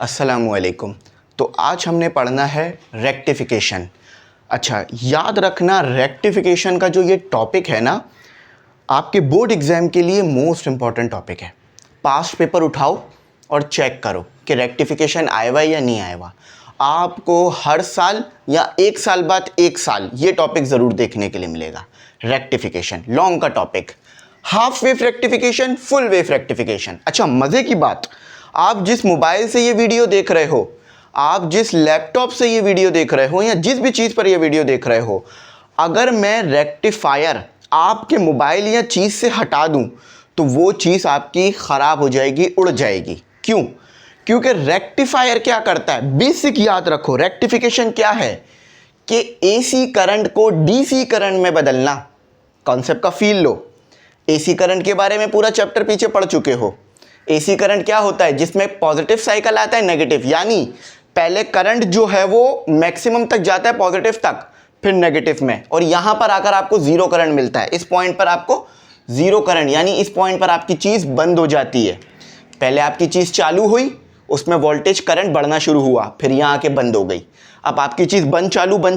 अस्सलामुअलैकुम। तो आज हमने पढ़ना है रेक्टिफिकेशन। अच्छा, याद रखना रेक्टिफिकेशन का जो ये टॉपिक है ना, आपके बोर्ड एग्ज़ाम के लिए मोस्ट इम्पॉर्टेंट टॉपिक है। पास्ट पेपर उठाओ और चेक करो कि रेक्टिफिकेशन आया हुआ या नहीं आया हुआ। आपको हर साल या एक साल बाद एक साल ये टॉपिक ज़रूर देखने के लिए मिलेगा। रेक्टिफिकेशन लॉन्ग का topic, half wave rectification, full wave rectification. अच्छा, मज़े की बात, आप जिस मोबाइल से ये वीडियो देख रहे हो, आप जिस लैपटॉप से ये वीडियो देख रहे हो या जिस भी चीज़ पर ये वीडियो देख रहे हो, अगर मैं रेक्टिफायर आपके मोबाइल या चीज़ से हटा दूं तो वो चीज़ आपकी ख़राब हो जाएगी, उड़ जाएगी। क्यों? क्योंकि रेक्टिफायर क्या करता है, बेसिक याद रखो। रेक्टिफिकेशन क्या है कि एसी करंट को डीसी करंट में बदलना। कॉन्सेप्ट का फील लो। एसी करंट के बारे में पूरा चैप्टर पीछे पढ़ चुके हो। एसी करंट क्या होता है, जिसमें पॉजिटिव साइकिल आता है, नेगेटिव, यानी पहले करंट जो है वो मैक्सिमम तक जाता है पॉजिटिव तक, फिर नेगेटिव में, और यहां पर आकर आपको जीरो करंट मिलता है। इस पॉइंट पर आपको जीरो करंट, यानी इस पॉइंट पर आपकी चीज़ बंद हो जाती है। पहले आपकी चीज़ चालू हुई, उसमें वोल्टेज करंट बढ़ना शुरू हुआ, फिर यहाँ आके बंद हो गई। अब आपकी चीज़ बंद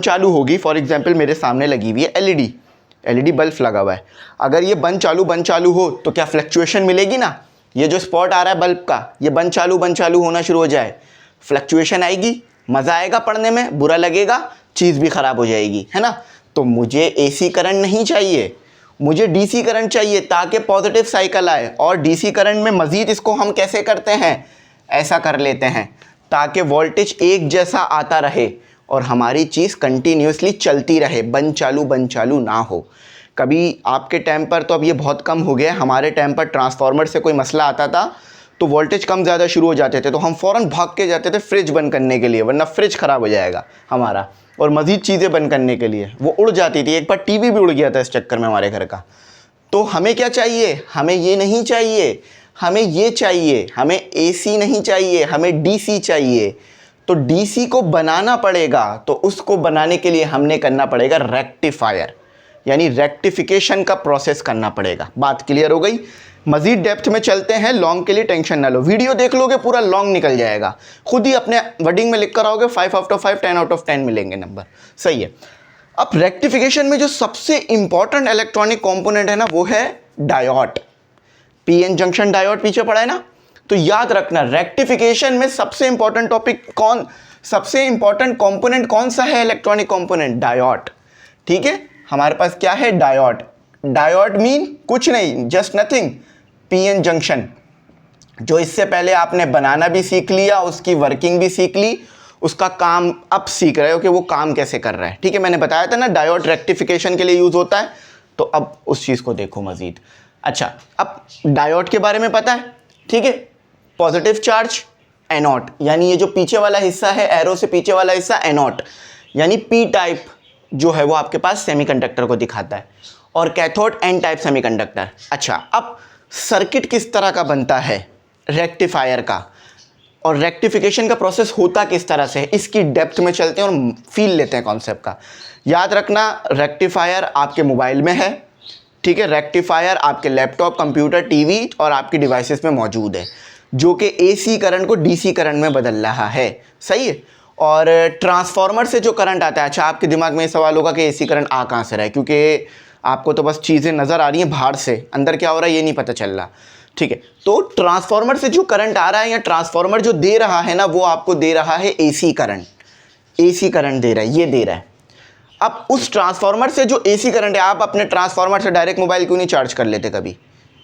चालू होगी। फॉर एग्जाम्पल मेरे सामने लगी हुई है एलईडी बल्ब लगा हुआ है। अगर ये बंद चालू हो तो क्या फ्लक्चुएशन मिलेगी ना। ये जो स्पॉट आ रहा है बल्ब का, ये बंद चालू होना शुरू हो जाए, फ्लक्चुएशन आएगी, मज़ा आएगा पढ़ने में, बुरा लगेगा, चीज़ भी ख़राब हो जाएगी, है ना। तो मुझे एसी करंट नहीं चाहिए, मुझे डीसी करंट चाहिए, ताकि पॉजिटिव साइकिल आए। और डीसी करंट में मज़ीद इसको हम कैसे करते हैं, ऐसा कर लेते हैं ताकि वोल्टेज एक जैसा आता रहे और हमारी चीज़ कंटिन्यूसली चलती रहे, बंद चालू ना हो। कभी आपके टाइम पर तो अब ये बहुत कम हो गया, हमारे टाइम पर ट्रांसफार्मर से कोई मसला आता था तो वोल्टेज कम ज़्यादा शुरू हो जाते थे, तो हम फ़ौरन भाग के जाते थे फ्रिज बंद करने के लिए, वरना फ्रिज ख़राब हो जाएगा हमारा, और मज़ीद चीज़ें बंद करने के लिए वो उड़ जाती थी। एक बार टीवी भी उड़ गया था इस चक्कर में हमारे घर का। तो हमें क्या चाहिए, हमें ये नहीं चाहिए, हमें ये चाहिए, हमें एसी नहीं चाहिए, हमें डीसी चाहिए। तो डीसी को बनाना पड़ेगा, तो उसको बनाने के लिए हमने करना पड़ेगा रेक्टिफायर, यानी रेक्टिफिकेशन का प्रोसेस करना पड़ेगा। बात क्लियर हो गई। मज़ीद डेप्थ में चलते हैं, लॉन्ग के लिए टेंशन ना लो, वीडियो देख लोगे पूरा लॉन्ग निकल जाएगा। खुद ही अपने वर्डिंग में लिख कर आओगे 5 आउट ऑफ 5, 10 आउट ऑफ 10 मिलेंगे नंबर, सही है। अब रेक्टिफिकेशन में जो सबसे इंपॉर्टेंट इलेक्ट्रॉनिक कंपोनेंट है ना, वो है डायोड। पीएन जंक्शन डायोड पीछे पड़ा है ना। तो याद रखना रेक्टिफिकेशन में सबसे इंपॉर्टेंट सबसे इंपॉर्टेंट कंपोनेंट कौन सा है, इलेक्ट्रॉनिक कंपोनेंट, डायोड। ठीक है, हमारे पास क्या है, डायोड। डायोड मीन कुछ नहीं, जस्ट नथिंग, पीएन जंक्शन। जो इससे पहले आपने बनाना भी सीख लिया, उसकी वर्किंग भी सीख ली, उसका काम अब सीख रहे हो कि वो काम कैसे कर रहा है। ठीक है, मैंने बताया था ना डायोड रेक्टिफिकेशन के लिए यूज होता है, तो अब उस चीज़ को देखो मजीद। अच्छा, अब डायोड के बारे में पता है, ठीक है। पॉजिटिव चार्ज एनोड, यानी ये जो पीछे वाला हिस्सा है, एरो से पीछे वाला हिस्सा एनोड, यानी पी टाइप जो है वो आपके पास सेमीकंडक्टर को दिखाता है, और कैथोड एन टाइप सेमीकंडक्टर। अच्छा, अब सर्किट किस तरह का बनता है रेक्टिफायर का, और रेक्टिफिकेशन का प्रोसेस होता किस तरह से है, इसकी डेप्थ में चलते हैं और फील लेते हैं कॉन्सेप्ट का। याद रखना रेक्टिफायर आपके मोबाइल में है, ठीक है। रेक्टिफायर आपके लैपटॉप, कंप्यूटर, टीवी और आपकी डिवाइसेस में मौजूद है, जो कि एसी करंट को डीसी करंट में बदल रहा है, सही है। और ट्रांसफार्मर से जो करंट आता है, अच्छा आपके दिमाग में ये सवाल होगा कि एसी करंट आ कहाँ से रहा है, क्योंकि आपको तो बस चीज़ें नज़र आ रही हैं बाहर से, अंदर क्या हो रहा है ये नहीं पता चल रहा, ठीक है। तो ट्रांसफार्मर से जो करंट आ रहा है या ट्रांसफार्मर जो दे रहा है ना, वो आपको दे रहा है एसी करंट। एसी करंट दे रहा है, ये दे रहा है। अब उस ट्रांसफार्मर से जो एसी करंट है, आप अपने ट्रांसफार्मर से डायरेक्ट मोबाइल क्यों नहीं चार्ज कर लेते,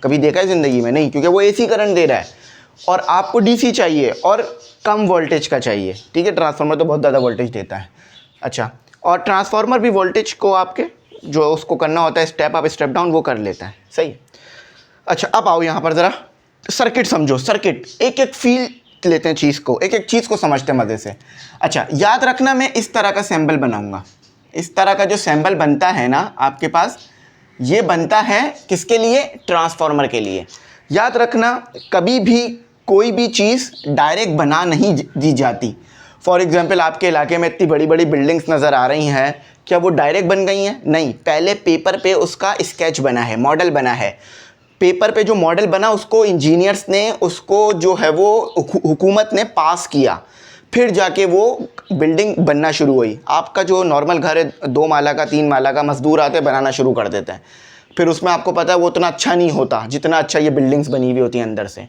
कभी देखा है ज़िंदगी में? नहीं, क्योंकि वो एसी करंट दे रहा है और आपको डीसी चाहिए और कम वोल्टेज का चाहिए, ठीक है। ट्रांसफार्मर तो बहुत ज़्यादा वोल्टेज देता है। अच्छा, और ट्रांसफार्मर भी वोल्टेज को आपके जो उसको करना होता है स्टेप अप स्टेप डाउन, वो कर लेता है, सही। अच्छा, अब आओ यहाँ पर ज़रा सर्किट समझो। सर्किट एक एक फील लेते हैं चीज़ को, एक एक चीज़ को समझते हैं मज़े से। अच्छा, याद रखना मैं इस तरह का सैम्पल बनाऊँगा। इस तरह का जो सैम्पल बनता है ना आपके पास, ये बनता है किसके लिए, ट्रांसफार्मर के लिए। याद रखना कभी भी कोई भी चीज़ डायरेक्ट बना नहीं दी जाती। फॉर एग्जांपल आपके इलाके में इतनी बड़ी बड़ी बिल्डिंग्स नज़र आ रही हैं, क्या वो डायरेक्ट बन गई हैं? नहीं, पहले पेपर पे उसका स्केच बना है, मॉडल बना है, पेपर पे जो मॉडल बना उसको इंजीनियर्स ने, उसको जो है वो हुकूमत ने पास किया, फिर जाके वो बिल्डिंग बनना शुरू हुई। आपका जो नॉर्मल घर है 2 माला का 3 माला का, मजदूर आते बनाना शुरू कर देते हैं, फिर उसमें आपको पता है वो उतना अच्छा नहीं होता जितना अच्छा ये बिल्डिंग्स बनी हुई होती हैं अंदर से।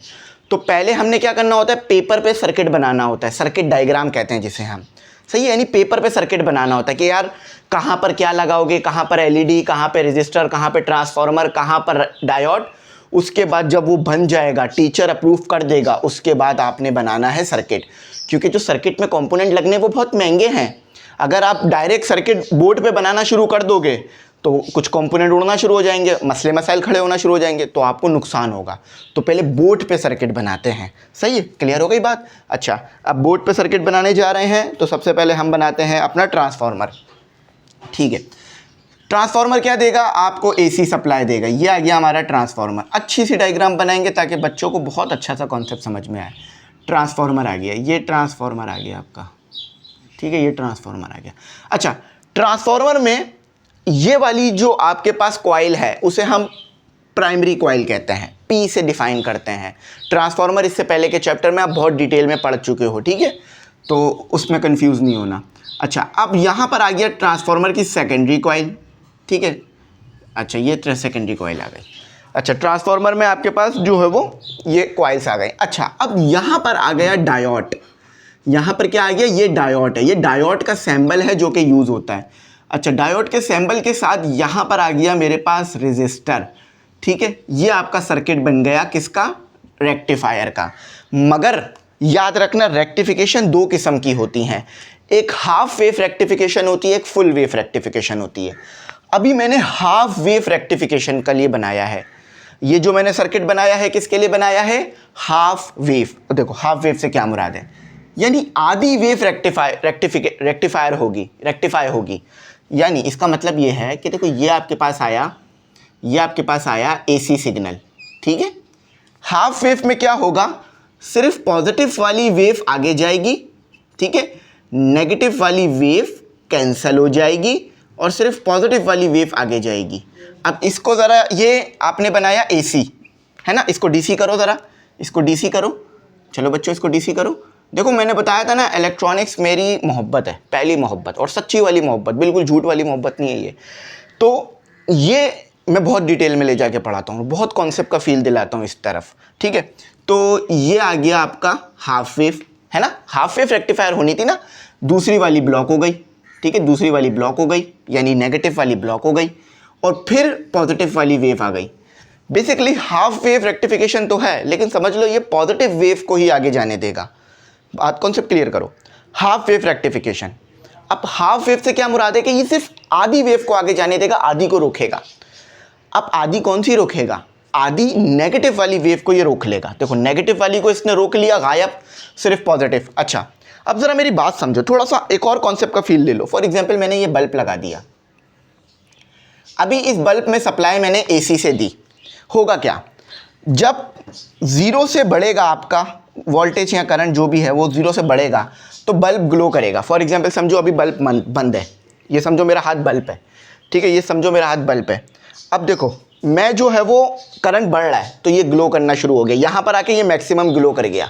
तो पहले हमने क्या करना होता है, पेपर पे सर्किट बनाना होता है, सर्किट डायग्राम कहते हैं जिसे हम, सही है, यानी पेपर पे सर्किट बनाना होता है कि यार कहाँ पर क्या लगाओगे, कहाँ पर एलईडी, कहाँ पर रजिस्टर, कहाँ पर ट्रांसफार्मर, कहाँ पर डायोड। उसके बाद जब वो बन जाएगा, टीचर अप्रूव कर देगा, उसके बाद आपने बनाना है सर्किट। क्योंकि जो सर्किट में कंपोनेंट लगने वो बहुत महंगे हैं। अगर आप डायरेक्ट सर्किट बोर्ड पे बनाना शुरू कर दोगे तो कुछ कंपोनेंट उड़ना शुरू हो जाएंगे, मसले मसाइल खड़े होना शुरू हो जाएंगे, तो आपको नुकसान होगा। तो पहले बोर्ड पे सर्किट बनाते हैं, सही है, क्लियर हो गई बात। अच्छा, अब बोर्ड पे सर्किट बनाने जा रहे हैं तो सबसे पहले हम बनाते हैं अपना ट्रांसफार्मर। ठीक है, ट्रांसफार्मर क्या देगा आपको, एसी सप्लाई देगा। ये आ गया हमारा ट्रांसफार्मर। अच्छी सी डायग्राम बनाएंगे ताकि बच्चों को बहुत अच्छा सा कॉन्सेप्ट समझ में आए। ट्रांसफार्मर आ गया, ये ट्रांसफार्मर आ गया आपका, ठीक है, ये ट्रांसफार्मर आ गया। अच्छा, ट्रांसफार्मर में ये वाली जो आपके पास कॉइल है उसे हम प्राइमरी कॉइल कहते हैं, पी से डिफाइन करते हैं। ट्रांसफार्मर इससे पहले के चैप्टर में आप बहुत डिटेल में पढ़ चुके हो, ठीक है, तो उसमें कंफ्यूज नहीं होना। अच्छा, अब यहाँ पर आ गया ट्रांसफार्मर की सेकेंडरी कॉइल, ठीक है। अच्छा, ये सेकेंडरी कॉइल आ गई। अच्छा, ट्रांसफार्मर में आपके पास जो है वो ये कॉइल्स आ गए। अच्छा, अब यहाँ पर आ गया डायोड। यहाँ पर क्या आ गया, ये डायोड है, ये डायोड का सिंबल है जो कि यूज़ होता है। अच्छा, डायोड के सिंबल के साथ यहाँ पर आ गया मेरे पास रेजिस्टर, ठीक है। ये आपका सर्किट बन गया किसका, रेक्टिफायर का। मगर याद रखना रेक्टिफिकेशन 2 किस्म की होती हैं, एक हाफ वेव रेक्टिफिकेशन होती है, एक फुल वेव रेक्टिफिकेशन होती है। अभी मैंने हाफ वेव रेक्टिफिकेशन के लिए बनाया है। ये जो मैंने सर्किट बनाया है किसके लिए बनाया है, हाफ वेव। देखो हाफ वेव से क्या मुराद है, यानी आधी वेव रेक्टिफाई होगी। यानी इसका मतलब ये है कि देखो ये आपके पास आया एसी सिग्नल, ठीक है। हाफ वेव में क्या होगा, सिर्फ पॉजिटिव वाली वेव आगे जाएगी, ठीक है, नेगेटिव वाली वेव कैंसिल हो जाएगी और सिर्फ पॉजिटिव वाली वेव आगे जाएगी। अब इसको ज़रा, ये आपने बनाया एसी है ना, इसको डीसी करो, ज़रा इसको डीसी करो। चलो बच्चों इसको डीसी करो। देखो मैंने बताया था ना, इलेक्ट्रॉनिक्स मेरी मोहब्बत है, पहली मोहब्बत, और सच्ची वाली मोहब्बत, बिल्कुल झूठ वाली मोहब्बत नहीं है ये। तो ये मैं बहुत डिटेल में ले जाके पढ़ाता हूँ, बहुत कॉन्सेप्ट का फील दिलाता हूँ इस तरफ, ठीक है। तो ये आ गया आपका हाफ वेव, है ना। हाफ वेव रेक्टिफायर होनी थी ना, दूसरी वाली ब्लॉक हो गई, ठीक है, दूसरी वाली ब्लॉक हो गई, यानी नेगेटिव वाली ब्लॉक हो गई और फिर पॉजिटिव वाली वेव आ गई। बेसिकली हाफ वेव रेक्टिफिकेशन तो है, लेकिन समझ लो ये पॉजिटिव वेव को ही आगे जाने देगा। बात कॉन्सेप्ट क्लियर करो, हाफ वेव रेक्टिफिकेशन। अब हाफ वेव से क्या मुराद है कि ये सिर्फ आधी वेव को आगे जाने देगा, आधी को रोकेगा। अब आधी कौन सी रोकेगा, आधी नेगेटिव वाली वेव को ये रोक लेगा। देखो नेगेटिव वाली को इसने रोक लिया, गायब, सिर्फ पॉजिटिव। अच्छा, अब ज़रा मेरी बात समझो, थोड़ा सा एक और कॉन्सेप्ट का फील ले लो। फॉर एग्जाम्पल मैंने ये बल्ब लगा दिया, अभी इस बल्ब में सप्लाई मैंने एसी से दी, होगा क्या, जब 0 से बढ़ेगा आपका वोल्टेज या करंट जो भी है वो 0 से बढ़ेगा तो बल्ब ग्लो करेगा। फॉर एग्जांपल समझो अभी बल्ब बंद है, ये समझो मेरा हाथ बल्ब है, ठीक है, ये समझो मेरा हाथ बल्ब है। अब देखो मैं जो है वो करंट बढ़ रहा है तो ये ग्लो करना शुरू हो गया, यहाँ पर आके ये मैक्सिमम ग्लो कर गया।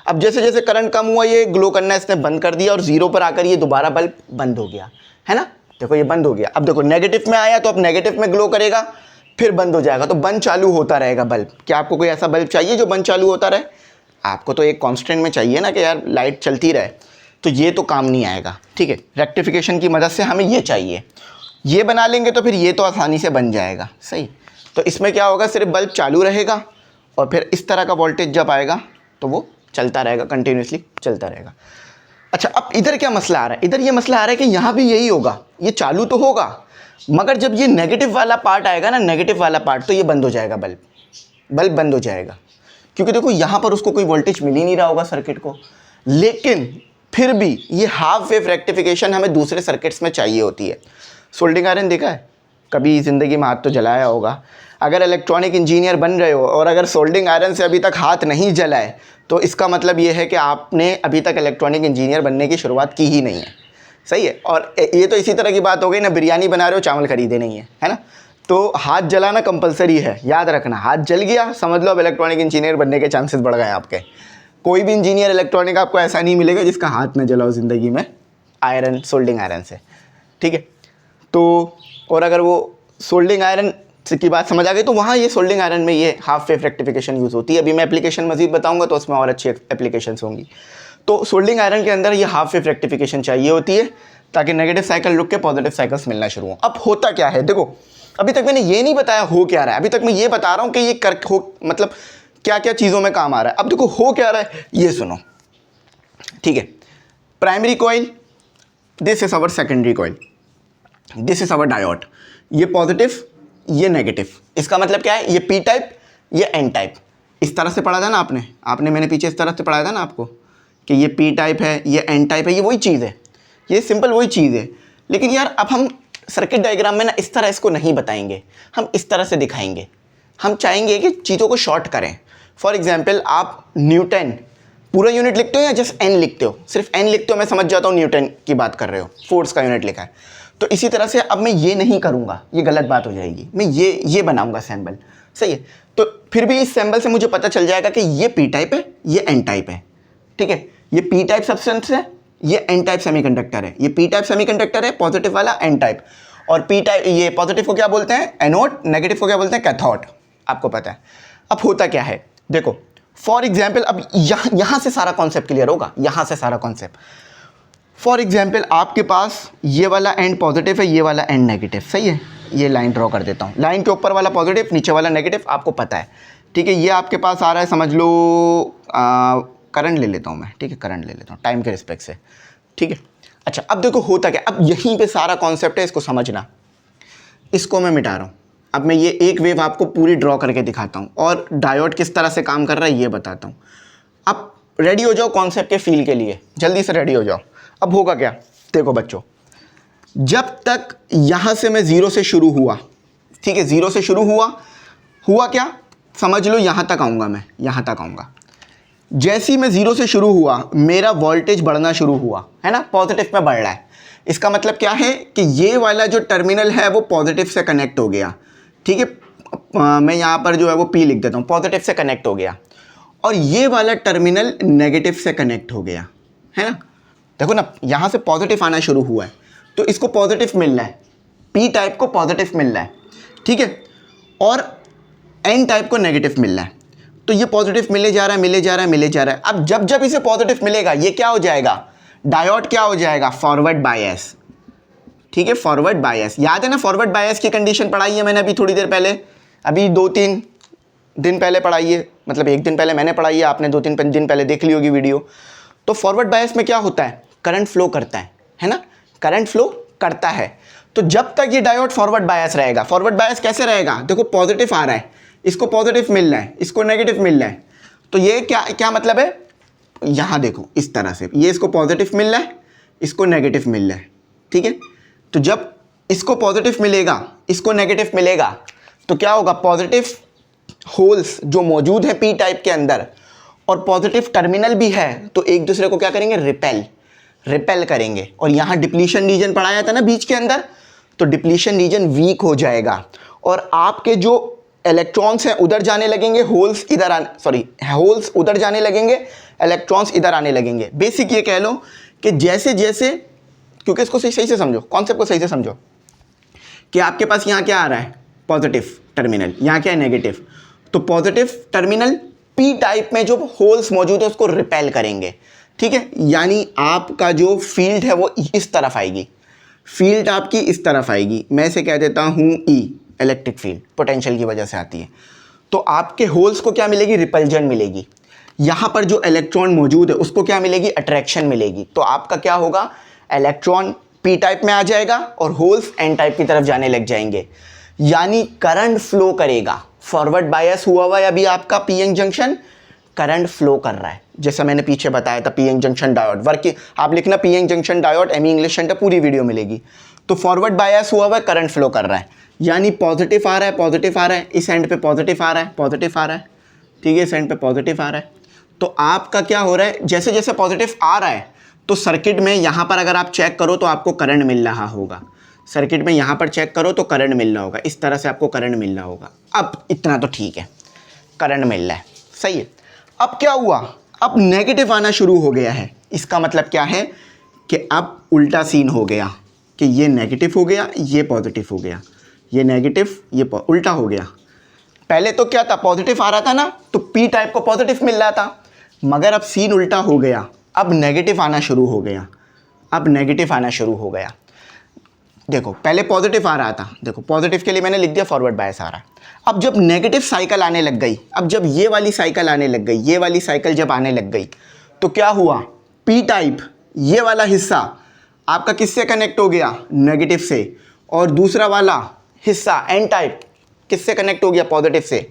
अब जैसे जैसे करंट कम हुआ ये ग्लो करना इसने बंद कर दिया और 0 पर आकर ये दोबारा बल्ब बंद हो गया, है ना। देखो ये बंद हो गया। अब देखो नेगेटिव में आया तो अब नेगेटिव में ग्लो करेगा, फिर बंद हो जाएगा, तो बंद चालू होता रहेगा बल्ब। क्या आपको कोई ऐसा बल्ब चाहिए जो बंद चालू होता रहे? आपको तो एक कांस्टेंट में चाहिए ना कि यार लाइट चलती रहे, तो ये तो काम नहीं आएगा, ठीक है। रेक्टिफिकेशन की मदद से हमें ये चाहिए, ये बना लेंगे तो फिर ये तो आसानी से बन जाएगा, सही। तो इसमें क्या होगा, सिर्फ बल्ब चालू रहेगा और फिर इस तरह का वोल्टेज जब आएगा तो वो चलता रहेगा, कंटिन्यूसली चलता रहेगा। अच्छा, अब इधर क्या मसला आ रहा है, इधर ये मसला आ रहा है कि यहाँ भी यही होगा, ये चालू तो होगा मगर जब ये नेगेटिव वाला पार्ट आएगा ना, नेगेटिव वाला पार्ट, तो ये बंद हो जाएगा, बल्ब बंद हो जाएगा, क्योंकि देखो यहाँ पर उसको कोई वोल्टेज मिल ही नहीं रहा होगा सर्किट को। लेकिन फिर भी ये हाफ वेव रेक्टिफिकेशन हमें दूसरे सर्किट्स में चाहिए होती है। सोल्डिंग आयरन देखा है कभी ज़िंदगी में, हाथ तो जलाया होगा। अगर इलेक्ट्रॉनिक इंजीनियर बन रहे हो और अगर सोल्डिंग आयरन से अभी तक हाथ नहीं जला है तो इसका मतलब ये है कि आपने अभी तक इलेक्ट्रॉनिक इंजीनियर बनने की शुरुआत की ही नहीं है, सही है। और ये तो इसी तरह की बात हो गई ना, बिरयानी बना रहे हो चावल खरीदे नहीं है, है ना। तो हाथ जलाना कंपलसरी है, याद रखना। हाथ जल गया समझ लो अब इलेक्ट्रॉनिक इंजीनियर बनने के चांसेस बढ़ गए आपके। कोई भी इंजीनियर इलेक्ट्रॉनिक आपको ऐसा नहीं मिलेगा जिसका हाथ न जला हो ज़िंदगी में आयरन, सोल्डिंग आयरन से, ठीक है। तो और अगर वो सोल्डिंग आयरन की बात समझ आ गई तो वहाँ ये सोल्डिंग आयरन में ये हाफ वेव रेक्टिफिकेशन यूज़ होती है। अभी मैं एप्लीकेशन मजीद बताऊंगा तो उसमें और अच्छी एप्लीकेशंस होंगी। तो सोल्डिंग आयरन के अंदर ये हाफ वेव रेक्टिफिकेशन चाहिए होती है ताकि नेगेटिव साइकिल रुक के पॉजिटिव साइकिल्स मिलना शुरू हो। अब होता क्या है, देखो अभी तक मैंने ये नहीं बताया हो क्या रहा है, अभी तक मैं ये बता रहा हूँ कि ये कर हो मतलब क्या क्या चीज़ों में काम आ रहा है। अब देखो हो क्या रहा है ये सुनो, ठीक है। Primary coil, this is our secondary coil, this is our diode, ये पॉजिटिव ये नेगेटिव। इसका मतलब क्या है, ये पी टाइप ये एन टाइप। इस तरह से पढ़ा था ना आपने मैंने पीछे इस तरह से पढ़ाया था ना आपको कि ये पी टाइप है ये एन टाइप है, ये वही चीज़ है, ये सिंपल वही चीज़ है। लेकिन यार अब हम सर्किट डायग्राम में ना इस तरह इसको नहीं बताएंगे, हम इस तरह से दिखाएंगे। हम चाहेंगे कि चीज़ों को शॉर्ट करें। फॉर एग्जाम्पल आप न्यूटन पूरा यूनिट लिखते हो या जस्ट एन लिखते हो, सिर्फ एन लिखते हो मैं समझ जाता हूँ न्यूटन की बात कर रहे हो, फोर्स का यूनिट लिखा है। तो इसी तरह से अब मैं ये नहीं करूँगा, ये गलत बात हो जाएगी। मैं ये बनाऊँगा सिंबल, सही है। तो फिर भी इस सिंबल से मुझे पता चल जाएगा कि ये पी टाइप है ये एन टाइप है, ठीक है। ये पी टाइप सब्सटेंस है ये एन टाइप सेमीकंडक्टर है, ये पी टाइप सेमीकंडक्टर है पॉजिटिव वाला एन टाइप, और पी टाइप ये पॉजिटिव को क्या बोलते हैं एनोड, नेगेटिव को क्या बोलते हैं कैथोड, आपको पता है। अब होता क्या है देखो, फॉर एग्जाम्पल अब यहाँ से सारा कॉन्सेप्ट क्लियर होगा, यहाँ से सारा कॉन्सेप्ट। फॉर एग्जाम्पल आपके पास ये वाला एंड पॉजिटिव है ये वाला एंड नेगेटिव, सही है। ये लाइन ड्रॉ कर देता हूँ, लाइन के ऊपर वाला पॉजिटिव नीचे वाला नेगेटिव, आपको पता है, ठीक है। ये आपके पास आ रहा है, समझ लो करंट ले लेता हूँ मैं, ठीक है, करंट ले लेता हूँ टाइम के रिस्पेक्ट से, ठीक है। अच्छा अब देखो होता क्या, अब यहीं पे सारा कॉन्सेप्ट है, इसको समझना। इसको मैं मिटा रहा हूँ, अब मैं ये एक वेव आपको पूरी ड्रॉ करके दिखाता हूँ और डायोड किस तरह से काम कर रहा है ये बताता हूँ। अब रेडी हो जाओ कॉन्सेप्ट के फील के लिए, जल्दी से रेडी हो जाओ। अब होगा क्या, देखो बच्चों, जब तक यहाँ से मैं ज़ीरो से शुरू हुआ, ठीक है, ज़ीरो से शुरू हुआ क्या समझ लो, यहाँ तक आऊँगा मैं, यहाँ तक आऊँगा। जैसे ही मैं ज़ीरो से शुरू हुआ मेरा वोल्टेज बढ़ना शुरू हुआ, है ना, पॉजिटिव में बढ़ रहा है। इसका मतलब क्या है कि ये वाला जो टर्मिनल है वो पॉजिटिव से कनेक्ट हो गया, ठीक है। मैं यहाँ पर जो है वो पी लिख देता हूँ, पॉजिटिव से कनेक्ट हो गया, और ये वाला टर्मिनल नेगेटिव से कनेक्ट हो गया, है ना। देखो ना यहाँ से पॉजिटिव आना शुरू हुआ है तो इसको पॉजिटिव मिल रहा है, पी टाइप को पॉजिटिव मिल रहा है, ठीक है, और एन टाइप को नेगेटिव मिल रहा है। तो ये पॉजिटिव मिले जा रहा है मिले जा रहा है मिले जा रहा है। अब जब जब इसे पॉजिटिव मिलेगा ये क्या हो जाएगा, डायोड क्या हो जाएगा, फॉरवर्ड बायस, ठीक है, फॉरवर्ड बायस। याद है ना फॉरवर्ड बायस की कंडीशन पढ़ाई है मैंने अभी थोड़ी देर पहले, अभी 2-3 दिन पहले पढ़ाई है, मतलब 1 दिन पहले मैंने पढ़ाई है, आपने 2-3 दिन पहले देख ली होगी वीडियो। तो फॉरवर्ड बायस में क्या होता है, करंट फ्लो करता है ना, करंट फ्लो करता है। तो जब तक ये डायोड फॉरवर्ड बायस रहेगा, फॉरवर्ड बायस कैसे रहेगा, देखो पॉजिटिव आ रहा है, इसको पॉजिटिव मिल रहा है, इसको नेगेटिव मिल रहा है, तो ये क्या मतलब है, यहाँ देखो इस तरह से, ये इसको पॉजिटिव मिल रहा है इसको नेगेटिव मिल रहा है, ठीक है। तो जब इसको पॉजिटिव मिलेगा इसको नेगेटिव मिलेगा तो क्या होगा, पॉजिटिव होल्स जो मौजूद है पी टाइप के अंदर और पॉजिटिव टर्मिनल भी है तो एक दूसरे को क्या करेंगे, रिपेल करेंगे। और यहाँ डिप्लीशन रीजन पढ़ाया था ना बीच के अंदर, तो डिप्लीशन रीजन वीक हो जाएगा और आपके जो इलेक्ट्रॉन्स हैं उधर जाने लगेंगे, होल्स उधर जाने लगेंगे, इलेक्ट्रॉन्स इधर आने लगेंगे। बेसिक ये कह लो कि जैसे जैसे, क्योंकि इसको सही से समझो, कॉन्सेप्ट को सही से समझो कि आपके पास यहाँ क्या आ रहा है, पॉजिटिव टर्मिनल, यहाँ क्या है, नेगेटिव। तो पॉजिटिव टर्मिनल पी टाइप में जो होल्स मौजूद है उसको रिपेल करेंगे, ठीक है। यानी आपका जो फील्ड है वो इस तरफ आएगी, फील्ड आपकी इस तरफ आएगी, मैं इसे कह देता हूँ ई, इलेक्ट्रिक फील्ड पोटेंशियल की वजह से आती है। तो आपके होल्स को क्या मिलेगी, रिपल्जन मिलेगी। यहाँ पर जो इलेक्ट्रॉन मौजूद है उसको क्या मिलेगी, अट्रैक्शन मिलेगी। तो आपका क्या होगा, इलेक्ट्रॉन पी टाइप में आ जाएगा और होल्स एन टाइप की तरफ जाने लग जाएंगे, यानी करंट फ्लो करेगा। फॉरवर्ड बायस हुआ है अभी आपका P N junction, current flow कर रहा है, जैसा मैंने पीछे बताया था। P N junction diode working, आप लिखना P N junction diode, ME English centre, पूरी वीडियो मिलेगी। तो फॉरवर्ड बायस हुआ है, करंट फ्लो कर रहा है, यानी पॉजिटिव आ रहा है, पॉजिटिव आ रहा है, इस एंड पे पॉजिटिव आ रहा है, पॉजिटिव आ रहा है, ठीक है, इस एंड पे पॉजिटिव आ रहा है। तो आपका क्या हो रहा है, जैसे जैसे पॉजिटिव आ रहा है तो सर्किट में यहाँ पर अगर आप चेक करो तो आपको करंट मिल रहा होगा, सर्किट में यहाँ पर चेक करो तो करंट मिल रहा होगा, इस तरह से आपको करंट मिल रहा होगा। अब इतना तो ठीक है, करंट मिल रहा है, सही है। अब क्या हुआ, अब नेगेटिव आना शुरू हो गया है। इसका मतलब क्या है कि अब उल्टा सीन हो गया कि ये नेगेटिव हो गया, ये पॉजिटिव हो गया, ये नेगेटिव, ये उल्टा हो गया। पहले तो क्या था, पॉजिटिव आ रहा था ना, तो पी टाइप को पॉजिटिव मिल रहा था, मगर अब सीन उल्टा हो गया, अब नेगेटिव आना शुरू हो गया, अब नेगेटिव आना शुरू हो गया। देखो पहले पॉजिटिव आ रहा था, देखो पॉजिटिव के लिए मैंने लिख दिया फॉरवर्ड बायस आ रहा है। अब जब नेगेटिव साइकिल आने लग गई, अब जब ये वाली साइकिल आने लग गई, ये वाली साइकिल जब आने लग गई, तो क्या हुआ, पी टाइप ये वाला हिस्सा आपका किससे कनेक्ट हो गया, नेगेटिव से, और दूसरा वाला हिस्सा एन टाइप किससे कनेक्ट हो गया, पॉजिटिव से।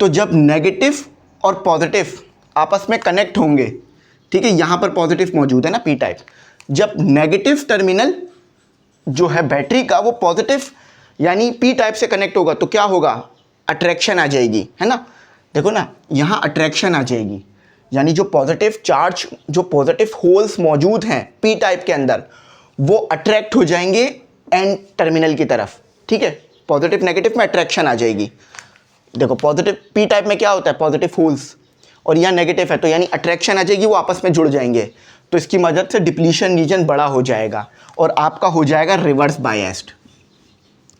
तो जब नेगेटिव और पॉजिटिव आपस में कनेक्ट होंगे, ठीक है, यहाँ पर पॉजिटिव मौजूद है ना पी टाइप, जब नेगेटिव टर्मिनल जो है बैटरी का वो पॉजिटिव यानी पी टाइप से कनेक्ट होगा, तो क्या होगा, अट्रैक्शन आ जाएगी, है ना। देखो ना, यहाँ अट्रैक्शन आ जाएगी, यानी जो पॉजिटिव चार्ज, जो पॉजिटिव होल्स मौजूद हैं पी टाइप के अंदर, वो अट्रैक्ट हो जाएंगे एन टर्मिनल की तरफ, ठीक है। पॉजिटिव नेगेटिव में अट्रैक्शन आ जाएगी। देखो पॉजिटिव पी टाइप में क्या होता है, पॉजिटिव होल्स, और यहाँ नेगेटिव है, तो यानी अट्रैक्शन आ जाएगी, वो आपस में जुड़ जाएंगे, तो इसकी मदद से डिप्लीशन रीजन बड़ा हो जाएगा और आपका हो जाएगा रिवर्स बायस्ड,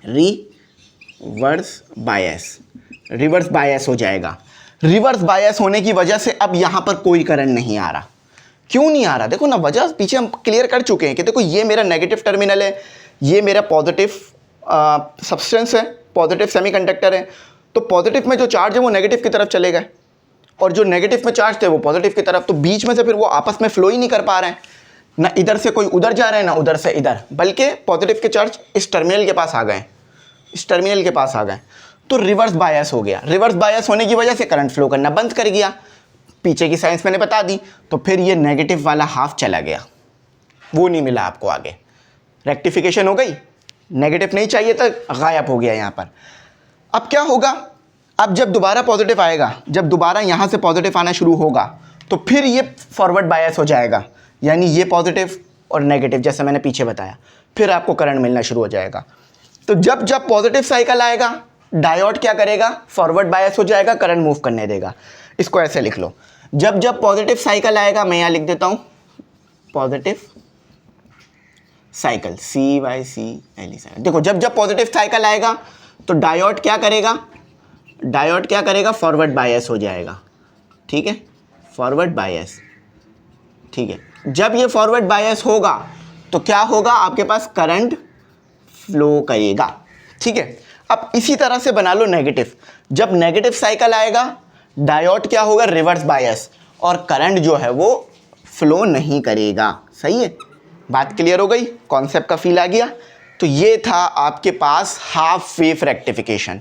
रिवर्स बायस हो जाएगा। रिवर्स बायस होने की वजह से अब यहाँ पर कोई करंट नहीं आ रहा। क्यों नहीं आ रहा, देखो ना, वजह पीछे हम क्लियर कर चुके हैं कि देखो ये मेरा नेगेटिव टर्मिनल है, ये मेरा पॉजिटिव सब्सटेंस है, पॉजिटिव सेमीकंडक्टर है, तो पॉजिटिव में जो चार्ज है वो नेगेटिव की तरफ चले गए और जो नेगेटिव में चार्ज थे वो पॉजिटिव की तरफ, तो बीच में से फिर वो आपस में फ्लो ही नहीं कर पा रहे हैं, ना इधर से कोई उधर जा रहे हैं ना उधर से इधर, बल्कि पॉजिटिव के चार्ज इस टर्मिनल के पास आ गए, इस टर्मिनल के पास आ गए, तो रिवर्स बायस हो गया। रिवर्स बायस होने की वजह से करंट फ्लो करना बंद कर गया, पीछे की साइंस मैंने बता दी, तो फिर ये नेगेटिव वाला हाफ चला गया, वो नहीं मिला आपको आगे, रेक्टिफिकेशन हो गई, नेगेटिव नहीं चाहिए तो गायब हो गया यहाँ पर। अब क्या होगा, अब जब दोबारा पॉजिटिव आएगा, जब दोबारा यहाँ से पॉजिटिव आना शुरू होगा, तो फिर ये फॉरवर्ड बायस हो जाएगा, यानी ये पॉजिटिव और नेगेटिव जैसे मैंने पीछे बताया, फिर आपको करंट मिलना शुरू हो जाएगा। तो जब जब पॉजिटिव साइकिल आएगा, डायोड क्या करेगा, फॉरवर्ड बायस हो जाएगा, करंट मूव करने देगा। इसको ऐसे लिख लो, जब जब पॉजिटिव साइकिल आएगा, मैं यहाँ लिख देता हूँ पॉजिटिव साइकिल, CYCLE साइकिल। देखो जब जब पॉजिटिव साइकिल आएगा तो डायोड क्या करेगा, डायोड क्या करेगा, फॉरवर्ड बायस हो जाएगा, ठीक है, फॉरवर्ड बायस, ठीक है। जब ये फॉरवर्ड बायस होगा तो क्या होगा, आपके पास करंट फ्लो करेगा, ठीक है। अब इसी तरह से बना लो नेगेटिव, जब नेगेटिव साइकिल आएगा डायोड क्या होगा, रिवर्स बायस, और करंट जो है वो फ्लो नहीं करेगा, सही है। बात क्लियर हो गई, कॉन्सेप्ट का फील आ गया। तो ये था आपके पास हाफ वेव रेक्टिफिकेशन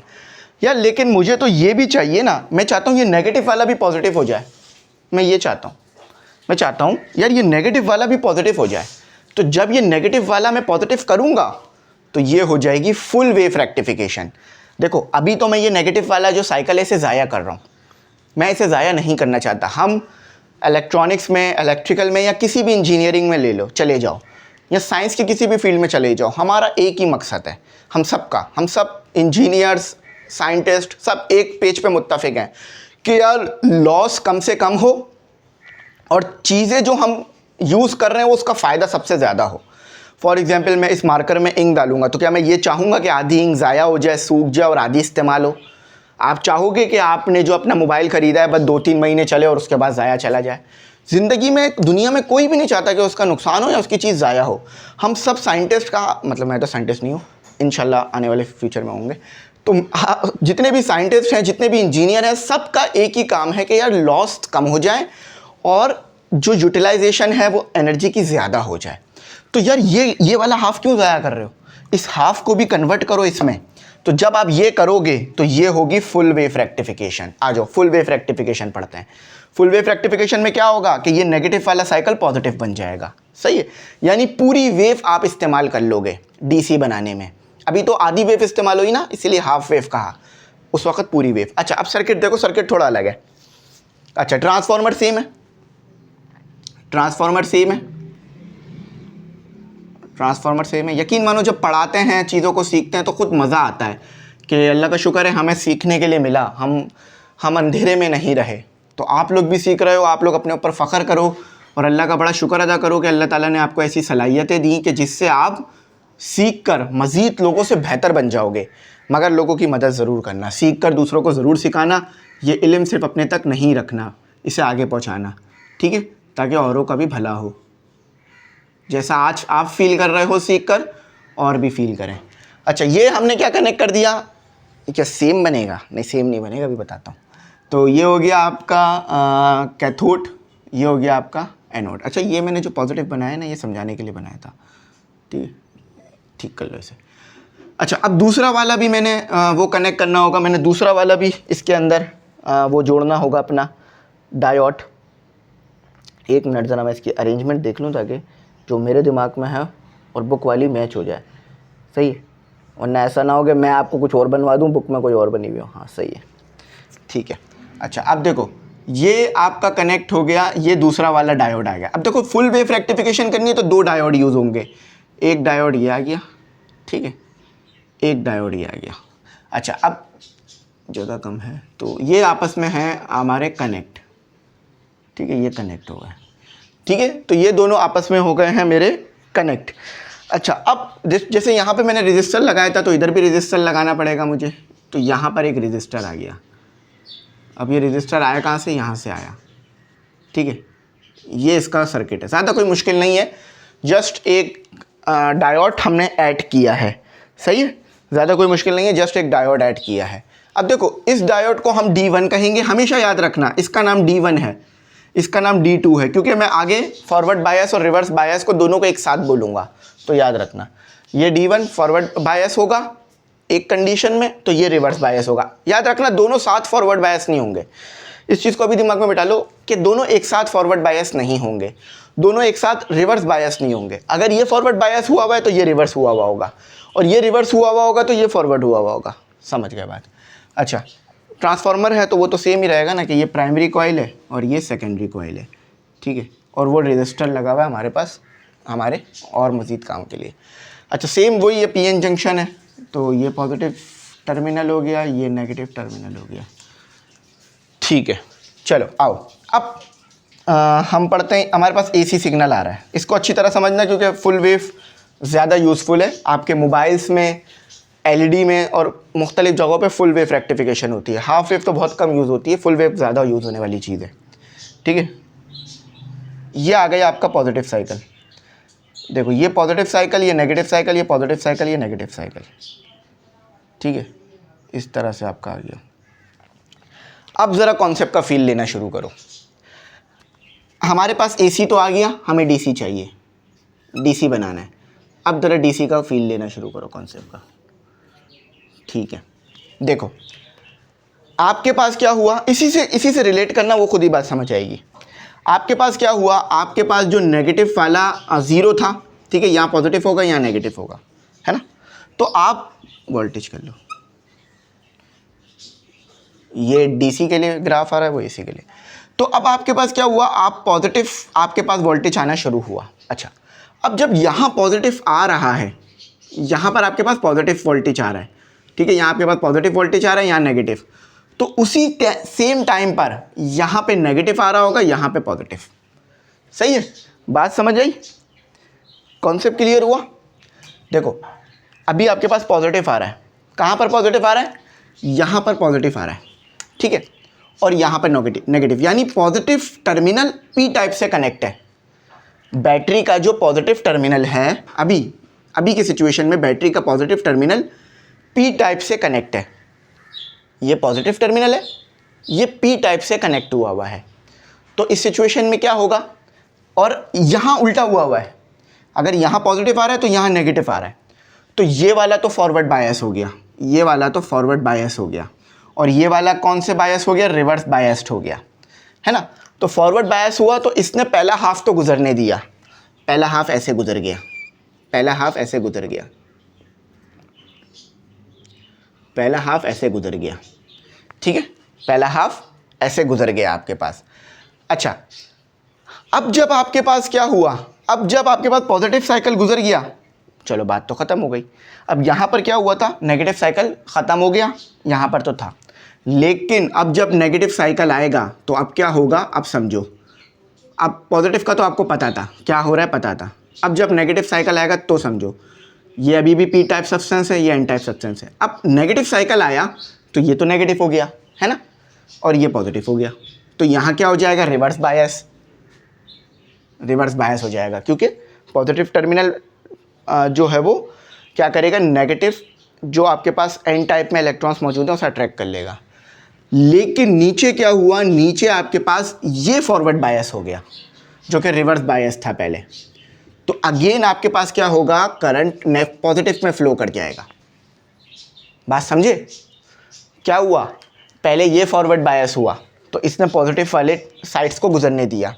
यार, लेकिन मुझे तो ये भी चाहिए ना, मैं चाहता हूँ ये नेगेटिव वाला भी पॉजिटिव हो जाए, मैं ये चाहता हूँ, मैं चाहता हूँ यार ये नेगेटिव वाला भी पॉजिटिव हो जाए। तो जब ये नेगेटिव वाला मैं पॉजिटिव करूँगा तो ये हो जाएगी फुल वेव रेक्टिफिकेशन। देखो अभी तो मैं ये नेगेटिव वाला जो साइकिल है इसे ज़ाया कर रहा हूँ, मैं इसे ज़ाया नहीं करना चाहता। हम इलेक्ट्रॉनिक्स में, इलेक्ट्रिकल में या किसी भी इंजीनियरिंग में ले लो, चले जाओ, या साइंस की किसी भी फील्ड में चले जाओ, हमारा एक ही मकसद है, हम सब इंजीनियर्स, साइंटिस्ट, सब एक पेज पे मुत्तफिक हैं कि यार लॉस कम से कम हो और चीज़ें जो हम यूज़ कर रहे हैं वो उसका फ़ायदा सबसे ज़्यादा हो। फॉर एग्जांपल मैं इस मार्कर में इंक डालूंगा तो क्या मैं ये चाहूँगा कि आधी इंक ज़ाया हो जाए, सूख जाए और आधी इस्तेमाल हो? आप चाहोगे कि आपने जो अपना मोबाइल ख़रीदा है बस 2-3 महीने चले और उसके बाद ज़ाया चला जाए? ज़िंदगी में, दुनिया में कोई भी नहीं चाहता कि उसका नुकसान हो या उसकी चीज़ ज़ाया हो। हम सब साइंटिस्ट का, मतलब मैं तो साइंटिस्ट नहीं हूँ, इंशाल्लाह आने वाले फ्यूचर में होंगे, तो जितने भी साइंटिस्ट हैं, जितने भी इंजीनियर हैं, सबका एक ही काम है कि यार लॉस कम हो जाए और जो यूटिलाइजेशन है वो एनर्जी की ज़्यादा हो जाए। तो यार ये वाला हाफ क्यों ज़ाया कर रहे हो? इस हाफ को भी कन्वर्ट करो इसमें। तो जब आप ये करोगे तो ये होगी फुल वेव रेक्टिफिकेशन। आ जाओ फुल वेव रेक्टिफिकेशन पढ़ते हैं। फुल वेव रेक्टिफिकेशन में क्या होगा कि ये नेगेटिव वाला साइकिल पॉजिटिव बन जाएगा, सही है। यानी पूरी वेव आप इस्तेमाल कर लोगे डीसी बनाने में। अभी तो आधी वेव इस्तेमाल हुई ना, इसीलिए हाफ वेव कहा, उस वक्त पूरी वेव। अच्छा अब सर्किट देखो, सर्किट थोड़ा अलग है। अच्छा ट्रांसफार्मर सेम है, ट्रांसफार्मर सेम है, ट्रांसफार्मर सेम है। यकीन मानो जब पढ़ाते हैं, चीज़ों को सीखते हैं तो खुद मज़ा आता है कि अल्लाह का शुक्र है हमें सीखने के लिए मिला, हम अंधेरे में नहीं रहे। तो आप लोग भी सीख रहे हो, आप लोग अपने ऊपर फ़ख्र करो और अल्लाह का बड़ा शुक्र अदा करो कि अल्लाह ताला ने आपको ऐसी सलाहियतें दी कि जिससे आप सीख कर मज़ीद लोगों से बेहतर बन जाओगे। मगर लोगों की मदद ज़रूर करना, सीख कर दूसरों को ज़रूर सिखाना। ये इल्म सिर्फ अपने तक नहीं रखना, इसे आगे पहुंचाना, ठीक है, ताकि औरों का भी भला हो। जैसा आज आप फील कर रहे हो सीख कर, और भी फील करें। अच्छा, ये हमने क्या कनेक्ट कर दिया, क्या सेम बनेगा? नहीं, सेम नहीं बनेगा, अभी बताता हूँ। तो ये हो गया आपका कैथोड, ये हो गया आपका एनोड। अच्छा, ये मैंने जो पॉजिटिव बनाया ना, ये समझाने के लिए बनाया था, ठीक है, ठीक कर लो इसे। अच्छा, अब दूसरा वाला भी मैंने वो कनेक्ट करना होगा, मैंने दूसरा वाला भी इसके अंदर वो जोड़ना होगा अपना डायोड। एक मिनट ज़रा मैं इसकी अरेंजमेंट देख लूँ ताकि जो मेरे दिमाग में है और बुक वाली मैच हो जाए, सही है, वरना ऐसा ना हो कि मैं आपको कुछ और बनवा दूँ, बुक में कोई और बनी हुई हो। हाँ सही है, ठीक है। अच्छा, अब देखो ये आपका कनेक्ट हो गया, ये दूसरा वाला डायोड आ गया। अब देखो फुल वेव रेक्टिफिकेशन करनी है तो दो डायोड यूज़ होंगे, एक डायोड ये आ गया, ठीक है, एक डायोड ये आ गया। अच्छा, अब जगह कम है तो ये आपस में है हमारे कनेक्ट, ठीक है, ये कनेक्ट हो गए, ठीक है, तो ये दोनों आपस में हो गए हैं मेरे कनेक्ट। अच्छा, अब जैसे यहाँ पे मैंने रेजिस्टर लगाया था तो इधर भी रेजिस्टर लगाना पड़ेगा मुझे, तो यहाँ पर एक रेजिस्टर आ गया। अब ये रेजिस्टर आया कहाँ से? यहाँ से आया, ठीक है, ये इसका सर्किट है, ज़्यादा कोई मुश्किल नहीं है, जस्ट एक डायोड हमने ऐड किया है, सही है, ज़्यादा कोई मुश्किल नहीं है, जस्ट एक डायोड ऐड किया है। अब देखो इस डायोड को हम D1 कहेंगे, हमेशा याद रखना इसका नाम D1 है, इसका नाम D2 है, क्योंकि मैं आगे फॉरवर्ड बायस और रिवर्स बायस को दोनों को एक साथ बोलूँगा, तो याद रखना ये D1 फॉरवर्ड बायस होगा एक कंडीशन में, तो ये रिवर्स बायस होगा। याद रखना दोनों साथ फॉरवर्ड बायस नहीं होंगे, इस चीज़ को अभी दिमाग में बिठा लो कि दोनों एक साथ फॉरवर्ड बायस नहीं होंगे, दोनों एक साथ रिवर्स बायस नहीं होंगे। अगर ये फॉरवर्ड बायस हुआ हुआ है तो ये रिवर्स हुआ हुआ होगा, और ये रिवर्स हुआ हुआ होगा तो ये फॉरवर्ड हुआ हुआ होगा। समझ गए बात? अच्छा, ट्रांसफार्मर है तो वो तो सेम ही रहेगा ना कि ये प्राइमरी कॉइल है और ये सेकेंडरी कॉइल है, ठीक है, और वो रेजिस्टर लगा हुआ है हमारे पास हमारे और मज़ीद काम के लिए। अच्छा, सेम वही ये PN जंक्शन है, तो ये पॉजिटिव टर्मिनल हो गया, ये नेगेटिव टर्मिनल हो गया, ठीक है। चलो आओ, अब हम पढ़ते हैं, हमारे पास AC सिग्नल आ रहा है, इसको अच्छी तरह समझना क्योंकि फुल वेव ज़्यादा यूज़फुल है। आपके मोबाइल्स में, LED में और मुख्तलिफ़ जगहों पे फुल वेव रेक्टिफिकेशन होती है, हाफ वेव तो बहुत कम यूज़ होती है, फुल वेव ज़्यादा यूज़ होने वाली चीज़ है, ठीक है। ये आ गया आपका पॉजिटिव साइकिल, देखो ये पॉजिटिव साइकिल, ये नेगेटिव साइकिल, ये पॉजिटिव साइकिल, ये नेगेटिव साइकिल, ठीक है, इस तरह से आपका आ गया। अब ज़रा कॉन्सेप्ट का फील लेना शुरू करो। हमारे पास AC तो आ गया, हमें DC चाहिए, DC बनाना है। अब ज़रा DC का फील लेना शुरू करो कॉन्सेप्ट का, ठीक है। देखो आपके पास क्या हुआ, इसी से रिलेट करना, वो खुद ही बात समझ आएगी। आपके पास क्या हुआ, आपके पास जो नेगेटिव वाला 0 था, ठीक है, यहाँ पॉजिटिव होगा, यहाँ नेगेटिव होगा, है ना, तो आप वोल्टेज कर लो, ये DC के लिए ग्राफ आ रहा है, वो AC के लिए। तो अब आपके पास क्या हुआ, आप पॉजिटिव, आपके पास वोल्टेज आना शुरू हुआ। अच्छा, अब जब यहाँ पॉजिटिव आ रहा है, यहाँ पर आपके पास पॉजिटिव वोल्टेज आ रहा है, ठीक है, यहाँ आपके पास पॉजिटिव वोल्टेज आ रहा है, यहाँ नेगेटिव, तो उसी सेम टाइम पर यहाँ पे नेगेटिव आ रहा होगा, यहाँ पे पॉजिटिव, सही है, बात समझ आई, कॉन्सेप्ट क्लियर हुआ? देखो अभी आपके पास पॉजिटिव आ रहा है, कहाँ पर पॉजिटिव आ रहा है, यहाँ पर पॉजिटिव आ रहा है, ठीक है, और यहाँ पर नेगेटिव, यानी पॉजिटिव टर्मिनल P टाइप से कनेक्ट है। बैटरी का जो पॉजिटिव टर्मिनल है, अभी की सिचुएशन में बैटरी का पॉजिटिव टर्मिनल P टाइप से कनेक्ट है, ये पॉजिटिव टर्मिनल है, ये P टाइप से कनेक्ट हुआ है। तो इस सिचुएशन में क्या होगा, और यहाँ उल्टा हुआ है, अगर यहाँ पॉजिटिव आ रहा है तो यहाँ नेगेटिव आ रहा है, तो ये वाला तो फॉरवर्ड बायस हो गया, ये वाला तो फॉरवर्ड बायस हो गया, और ये वाला कौन से बायस हो गया, रिवर्स बायस्ड हो गया, है ना। तो फॉरवर्ड बायस हुआ तो इसने पहला हाफ तो गुजरने दिया, पहला हाफ ऐसे गुजर गया, पहला हाफ ऐसे गुजर गया, पहला हाफ ऐसे गुजर गया, ठीक है, पहला हाफ ऐसे गुजर गया आपके पास। अच्छा, अब जब आपके पास क्या हुआ, अब जब आपके पास पॉजिटिव साइकिल गुजर गया, चलो बात तो ख़त्म हो गई। अब यहाँ पर क्या हुआ था, नेगेटिव साइकिल ख़त्म हो गया, यहाँ पर तो था, लेकिन अब जब नेगेटिव साइकिल आएगा तो अब क्या होगा, अब समझो। अब पॉजिटिव का तो आपको पता था क्या हो रहा है, पता था। अब जब नेगेटिव साइकिल आएगा तो समझो, ये अभी भी पी टाइप सब्सटेंस है, ये एन टाइप सब्सटेंस है। अब नेगेटिव साइकिल आया तो ये तो नेगेटिव हो गया है ना, और ये पॉजिटिव हो गया, तो यहाँ क्या हो जाएगा, रिवर्स बायस हो जाएगा, क्योंकि पॉजिटिव टर्मिनल जो है वो क्या करेगा, नेगेटिव जो आपके पास एन टाइप में इलेक्ट्रॉन्स मौजूद हैं उसे अट्रैक्ट कर लेगा। लेकिन नीचे क्या हुआ, नीचे आपके पास ये फॉरवर्ड बायस हो गया जो कि रिवर्स बायस था पहले, तो अगेन आपके पास क्या होगा, करंट पॉजिटिव में फ्लो करके आएगा। बात समझे, क्या हुआ, पहले ये फॉरवर्ड बायस हुआ तो इसने पॉजिटिव वाले साइड्स को गुजरने दिया,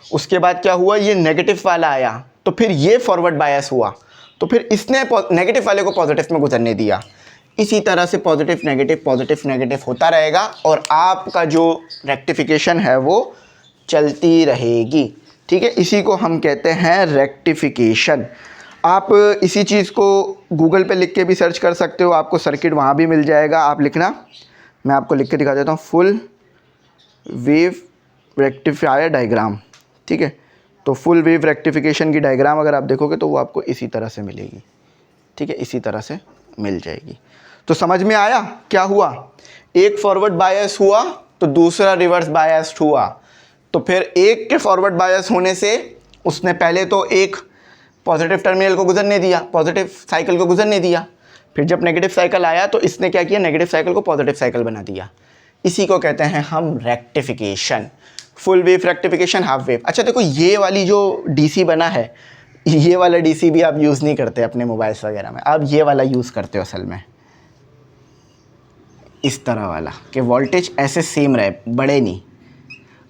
उसके बाद क्या हुआ, ये नेगेटिव वाला आया तो फिर ये फॉरवर्ड बायस हुआ तो फिर इसने नेगेटिव वाले को पॉजिटिव में गुजरने दिया। इसी तरह से पॉजिटिव नेगेटिव होता रहेगा और आपका जो रेक्टिफिकेशन है वो चलती रहेगी। ठीक है, इसी को हम कहते हैं रेक्टिफिकेशन। आप इसी चीज़ को गूगल पे लिख के भी सर्च कर सकते हो, आपको सर्किट वहाँ भी मिल जाएगा। आप लिखना, मैं आपको लिख के दिखा देता हूँ, फुल वेव रेक्टिफायर डायग्राम। ठीक है, तो फुल वेव रेक्टिफिकेशन की डायग्राम अगर आप देखोगे तो वो आपको इसी तरह से मिलेगी। ठीक है, इसी तरह से मिल जाएगी। तो समझ में आया क्या हुआ, एक फॉरवर्ड बायस हुआ तो दूसरा रिवर्स बायस्ड हुआ, तो फिर एक के फॉरवर्ड बायस होने से उसने पहले तो एक पॉजिटिव टर्मिनल को गुजरने दिया, पॉजिटिव साइकिल को गुजरने दिया, फिर जब नेगेटिव साइकिल आया तो इसने क्या किया, नेगेटिव साइकिल को पॉजिटिव साइकिल बना दिया। इसी को कहते हैं हम rectification, full wave rectification, half wave. अच्छा देखो, ये वाली जो डीसी बना है, ये वाला डीसी भी आप यूज़ नहीं करते अपने मोबाइल्स वगैरह में, आप ये वाला यूज़ करते हो असल में, इस तरह वाला कि वोल्टेज ऐसे सेम रहे, बड़े नहीं।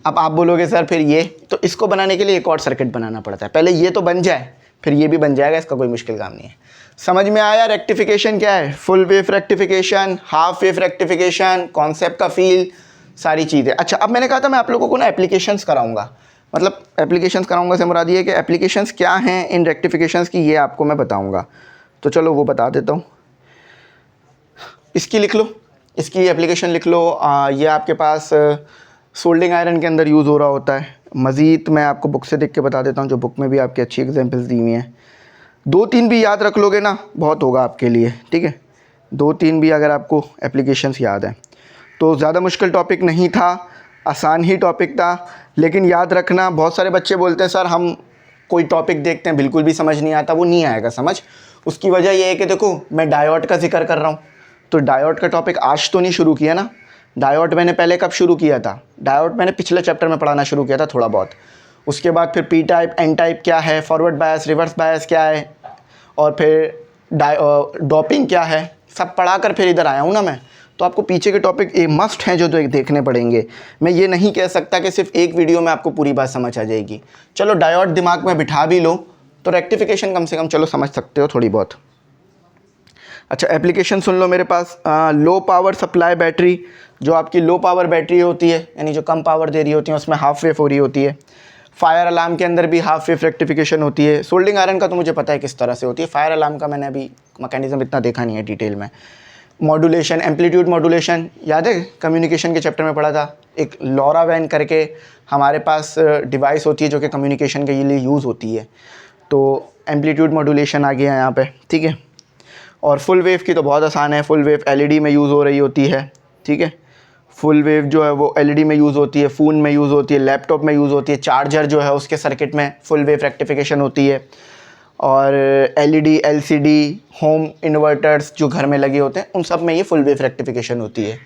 अब आप बोलोगे सर फिर ये, तो इसको बनाने के लिए एक और सर्किट बनाना पड़ता है, पहले ये तो बन जाए फिर ये भी बन जाएगा, इसका कोई मुश्किल काम नहीं है। समझ में आया रेक्टिफिकेशन क्या है, full wave rectification, half wave rectification, concept का फील, सारी चीज़ें। अच्छा, अब मैंने कहा था मैं आप लोगों को ना एप्लीकेशंस कराऊंगा, मतलब एप्लीकेशंस कराऊंगा से मुराद ये है कि एप्लीकेशंस क्या हैं इन रेक्टिफिकेशंस की, ये आपको मैं बताऊंगा। तो चलो वो बता देता हूँ, इसकी लिख लो, इसकी एप्लीकेशन लिख लो। ये आपके पास सोल्डिंग आयरन के अंदर यूज़ हो रहा होता है। मज़ीद मैं आपको बुक से देख के बता देता हूँ, जो बुक में भी आपकी अच्छी एग्जांपल्स दी हुई हैं। 2-3 भी याद रख लोगे ना, बहुत होगा आपके लिए। ठीक है, 2-3 भी अगर आपको एप्लीकेशंस याद हैं तो ज़्यादा मुश्किल टॉपिक नहीं था, आसान ही टॉपिक था। लेकिन याद रखना, बहुत सारे बच्चे बोलते हैं सर हम कोई टॉपिक देखते हैं बिल्कुल भी समझ नहीं आता, वो नहीं आएगा समझ। उसकी वजह ये है कि देखो मैं डायोड का जिक्र कर रहा हूँ, तो डायोड का टॉपिक आज तो नहीं शुरू किया ना, डायोड मैंने पहले कब शुरू किया था, डायोड मैंने पिछले चैप्टर में पढ़ाना शुरू किया था थोड़ा बहुत। उसके बाद फिर पी टाइप एन टाइप क्या है, फॉरवर्ड बायस रिवर्स बायस क्या है, और फिर डोपिंग क्या है, सब पढ़ा कर फिर इधर आया हूँ ना मैं। तो आपको पीछे के टॉपिक ये मस्ट हैं जो देखने पड़ेंगे। मैं ये नहीं कह सकता कि सिर्फ एक वीडियो में आपको पूरी बात समझ आ जाएगी। चलो डायोड दिमाग में बिठा भी लो तो रेक्टिफिकेशन कम से कम चलो समझ सकते हो थोड़ी बहुत। अच्छा, एप्लीकेशन सुन लो मेरे पास। लो पावर सप्लाई बैटरी, जो आपकी लो पावर बैटरी होती है यानी जो कम पावर दे रही होती है, उसमें हाफ वेव हो रही होती है। फायर अलार्म के अंदर भी हाफ वेव रेक्टिफिकेशन होती है। सोल्डिंग आयरन का तो मुझे पता है किस तरह से होती है, फायर अलार्म का मैंने अभी मैकेनिज्म इतना देखा नहीं है डिटेल में। मॉड्यूलेशन, एम्पलीट्यूड मॉड्यूलेशन याद है, कम्युनिकेशन के चैप्टर में पढ़ा था। एक लॉरा वैन करके हमारे पास डिवाइस होती है जो कि कम्युनिकेशन के लिए यूज़ होती है, तो एम्पलीट्यूड मॉड्यूलेशन आ गया यहाँ पे। ठीक है, और फुल वेव की तो बहुत आसान है, फुल वेव एलईडी में यूज़ हो रही होती है। ठीक है, फुल वेव जो है वो एलईडी में यूज़ होती है, फ़ोन में यूज़ होती है, लैपटॉप में यूज़ होती है, चार्जर जो है उसके सर्किट में फुल वेव रेक्टिफिकेशन होती है। और एलईडी, एलसीडी, होम इन्वर्टर्स जो घर में लगे होते हैं उन सब में ये फुल वेव रेक्टिफिकेशन होती है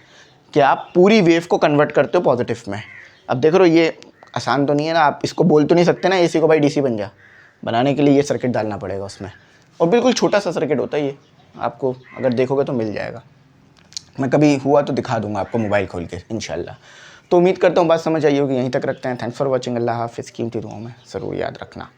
कि आप पूरी वेव को कन्वर्ट करते हो पॉजिटिव में। अब देख रहे हो, ये आसान तो नहीं है ना, आप इसको बोल तो नहीं सकते ना एसी को भाई डीसी बन जा, बनाने के लिए ये सर्किट डालना पड़ेगा उसमें, और बिल्कुल छोटा सा सर्किट होता है ये, आपको अगर देखोगे तो मिल जाएगा। मैं कभी हुआ तो दिखा दूंगा आपको मोबाइल खोल के इंशाल्लाह। तो उम्मीद करता हूँ बात समझ आई होगी। यहीं तक रखते हैं। Thanks for watching. अल्लाह हाफ़िज़। कीमती दुआओं में ज़रूर याद रखना।